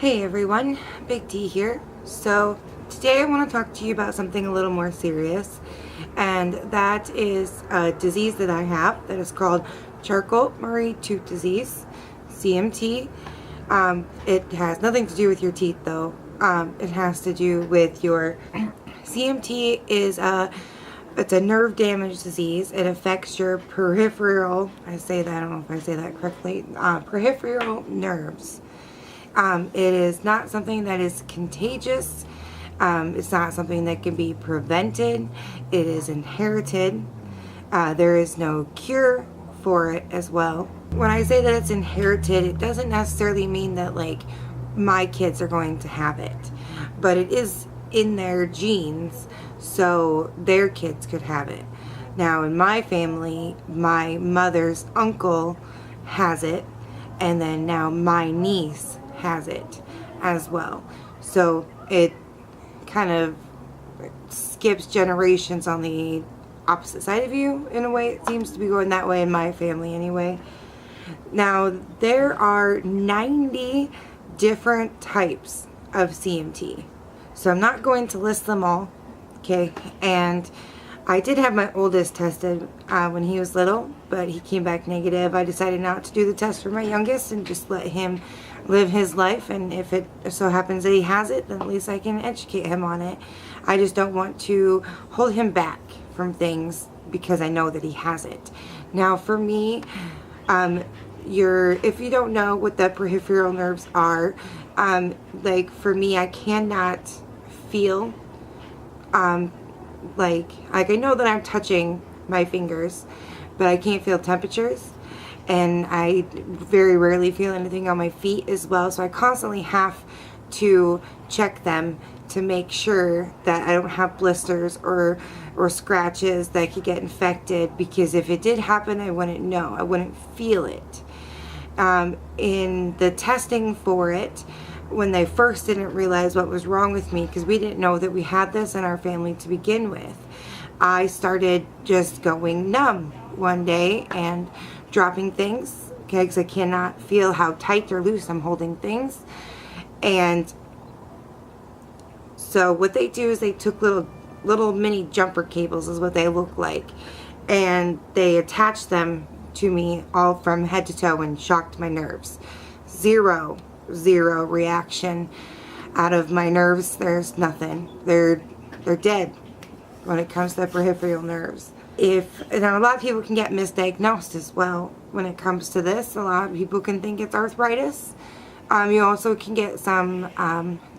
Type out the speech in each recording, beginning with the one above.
Hey everyone, Big D here. So today I want to talk to you about something a little more serious, and that is a disease that I have that is called Charcot-Marie Tooth Disease, CMT. It has nothing to do with your teeth though. It has to do with your CMT is it's a nerve damage disease. It affects your peripheral, I don't know if I say that correctly, peripheral nerves. It is not something that is contagious. It's not something that can be prevented. It is inherited. There is no cure for it as well. When I say that it's inherited, it doesn't necessarily mean that like my kids are going to have it, but it is in their genes, so their kids could have it. Now in my family, my mother's uncle has it, and then now my niece has it as well. So it kind of skips generations on the opposite side of you in a way. It seems to be going that way in my family anyway. Now there are 90 different types of CMT. So I'm not going to list them all, okay? And I did have my oldest tested when he was little, but he came back negative. I decided not to do the test for my youngest and just let him live his life, and if it so happens that he has it, then at least I can educate him on it. I just don't want to hold him back from things because I know that he has it. Now for me, if you don't know what the peripheral nerves are, like for me, I cannot feel like I know that I'm touching my fingers, but I can't feel temperatures, and I very rarely feel anything on my feet as well, so I constantly have to check them to make sure that I don't have blisters or scratches that could get infected, because if it did happen, I wouldn't know. I wouldn't feel it. In the testing for it, when they first didn't realize what was wrong with me, because we didn't know that we had this in our family to begin with, I started just going numb one day and dropping things, okay, because I cannot feel how tight or loose I'm holding things. And so what they do is they took little mini jumper cables, is what they look like, and they attached them to me all from head to toe and shocked my nerves. Zero reaction out of my nerves. There's nothing. They're dead when it comes to the peripheral nerves. Now a lot of people can get misdiagnosed as well when it comes to this. A lot of people can think it's arthritis. You also can get some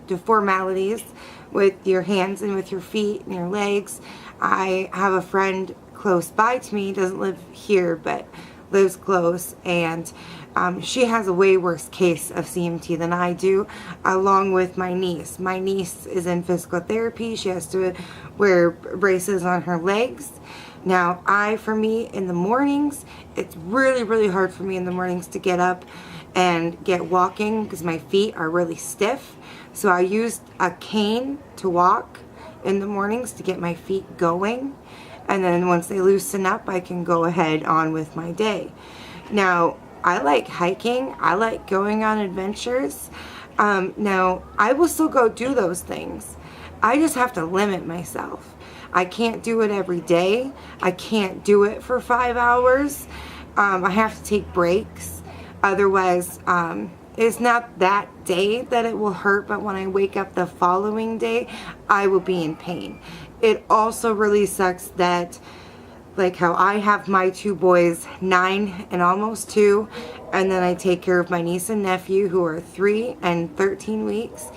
deformalities with your hands and with your feet and your legs. I have a friend close by to me, doesn't live here but lives close, and she has a way worse case of CMT than I do, along with my niece. My niece is in physical therapy. She has to wear braces on her legs. Now for me in the mornings, it's really hard for me in the mornings to get up and get walking because my feet are really stiff. So I use a cane to walk in the mornings to get my feet going, and then once they loosen up, I can go ahead on with my day. Now I like hiking. I like going on adventures. Now I will still go do those things. I just have to limit myself. I can't do it every day. I can't do it for 5 hours. I have to take breaks. Otherwise, it's not that day that it will hurt, but when I wake up the following day, I will be in pain. It also really sucks that, like how I have my two boys, 9 and almost 2, and then I take care of my niece and nephew who are 3 and 13 weeks.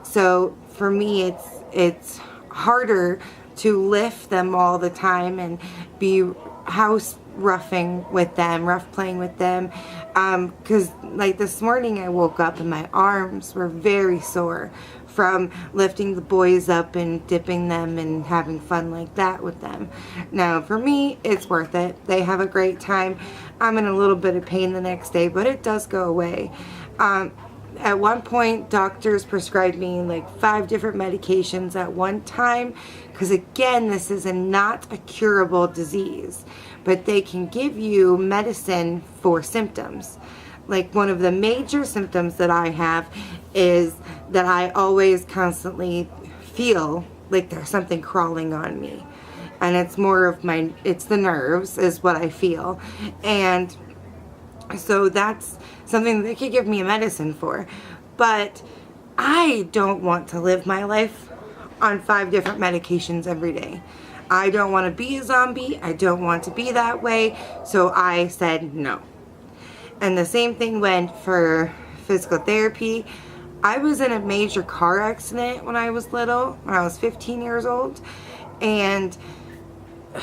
So for me, it's harder to lift them all the time and be house roughing with them, rough playing with them, because like this morning I woke up and my arms were very sore from lifting the boys up and dipping them and having fun like that with them. Now for me, it's worth it. They have a great time. I'm in a little bit of pain the next day, but it does go away. At one point, doctors prescribed me like 5 different medications at one time, because again, this is not a curable disease, but they can give you medicine for symptoms. like one of the major symptoms that I have is that I always constantly feel like there's something crawling on me. And it's more of it's the nerves is what I feel. And so that's something they could give me a medicine for. But I don't want to live my life on 5 different medications every day. I don't want to be a zombie. I don't want to be that way. So I said no. And the same thing went for physical therapy. I was in a major car accident when I was little, when I was 15 years old. And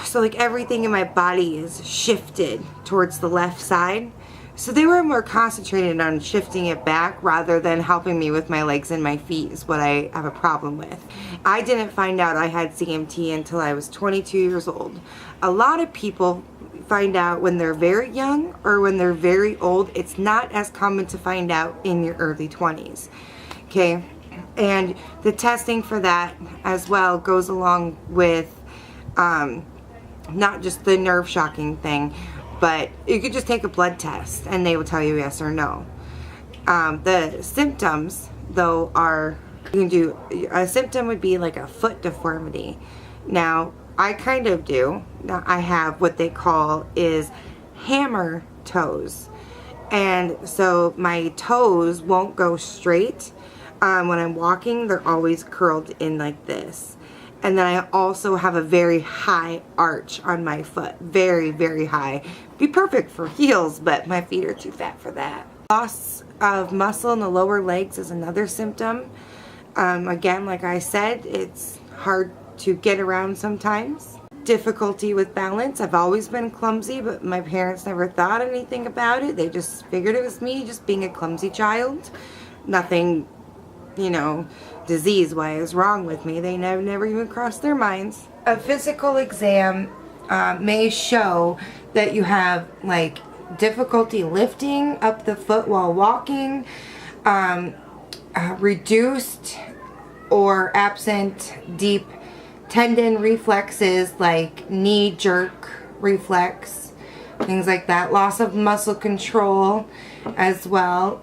so like everything in my body is shifted towards the left side. So they were more concentrated on shifting it back rather than helping me with my legs and my feet is what I have a problem with. I didn't find out I had CMT until I was 22 years old. A lot of people find out when they're very young or when they're very old. It's not as common to find out in your early 20s. Okay, and the testing for that as well goes along with not just the nerve shocking thing, but you could just take a blood test and they will tell you yes or no. The symptoms though are, you can do, a symptom would be like a foot deformity. Now I kind of do. Now I have what they call is hammer toes. And so my toes won't go straight. When I'm walking, they're always curled in like this. And then I also have a very high arch on my foot. Very, very high. Be perfect for heels, but my feet are too fat for that. Loss of muscle in the lower legs is another symptom. Again, like I said, it's hard to get around sometimes. Difficulty with balance. I've always been clumsy, but my parents never thought anything about it. They just figured it was me just being a clumsy child. Nothing, you know, disease-wise wrong with me. They never even crossed their minds. A physical exam may show that you have like difficulty lifting up the foot while walking, reduced or absent deep tendon reflexes like knee jerk reflex, things like that. Loss of muscle control as well.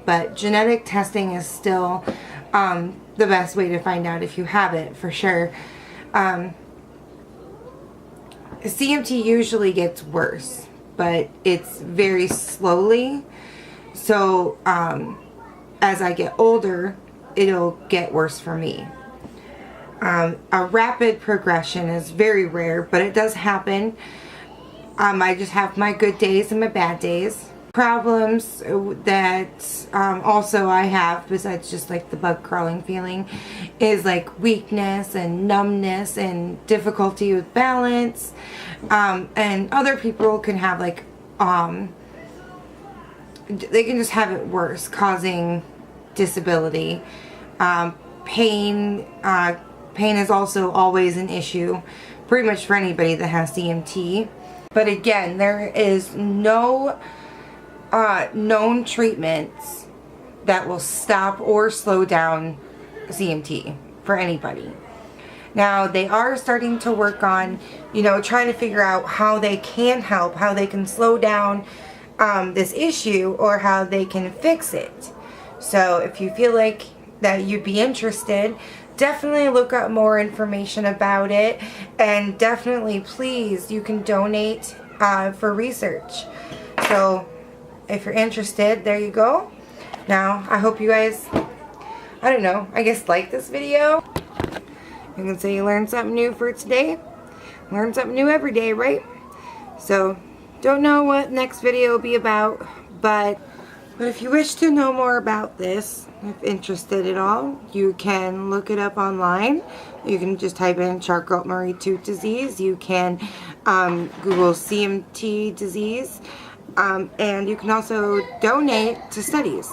But genetic testing is still the best way to find out if you have it, for sure. CMT usually gets worse, but it's very slowly. So as I get older, it'll get worse for me. A rapid progression is very rare, but it does happen. I just have my good days and my bad days. Problems that also I have, besides just like the bug crawling feeling, is like weakness and numbness and difficulty with balance. And other people can have like, they can just have it worse, causing disability. Pain is also always an issue, pretty much for anybody that has CMT. But again, there is no known treatments that will stop or slow down CMT for anybody. Now, they are starting to work on, you know, trying to figure out how they can help, how they can slow down this issue, or how they can fix it. So if you feel like that you'd be interested, definitely look up more information about it, and definitely, please, you can donate for research. So if you're interested, there you go. Now, I hope you guys, I don't know, I guess like this video. You can say you learned something new for today. Learn something new every day, right? So, don't know what next video will be about, but if you wish to know more about this, if interested at all, you can look it up online. You can just type in Charcot-Marie-Tooth disease. You can Google CMT disease. And you can also donate to studies.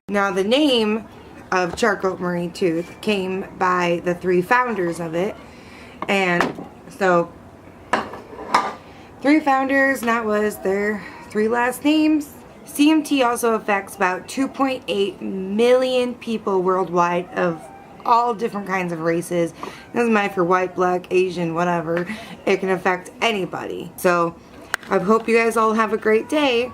Now, the name of Charcot-Marie-Tooth came by the 3 founders of it. And so, 3 founders, and that was their 3 last names. CMT also affects about 2.8 million people worldwide of all different kinds of races. It doesn't matter if you're white, black, Asian, whatever. It can affect anybody. So I hope you guys all have a great day.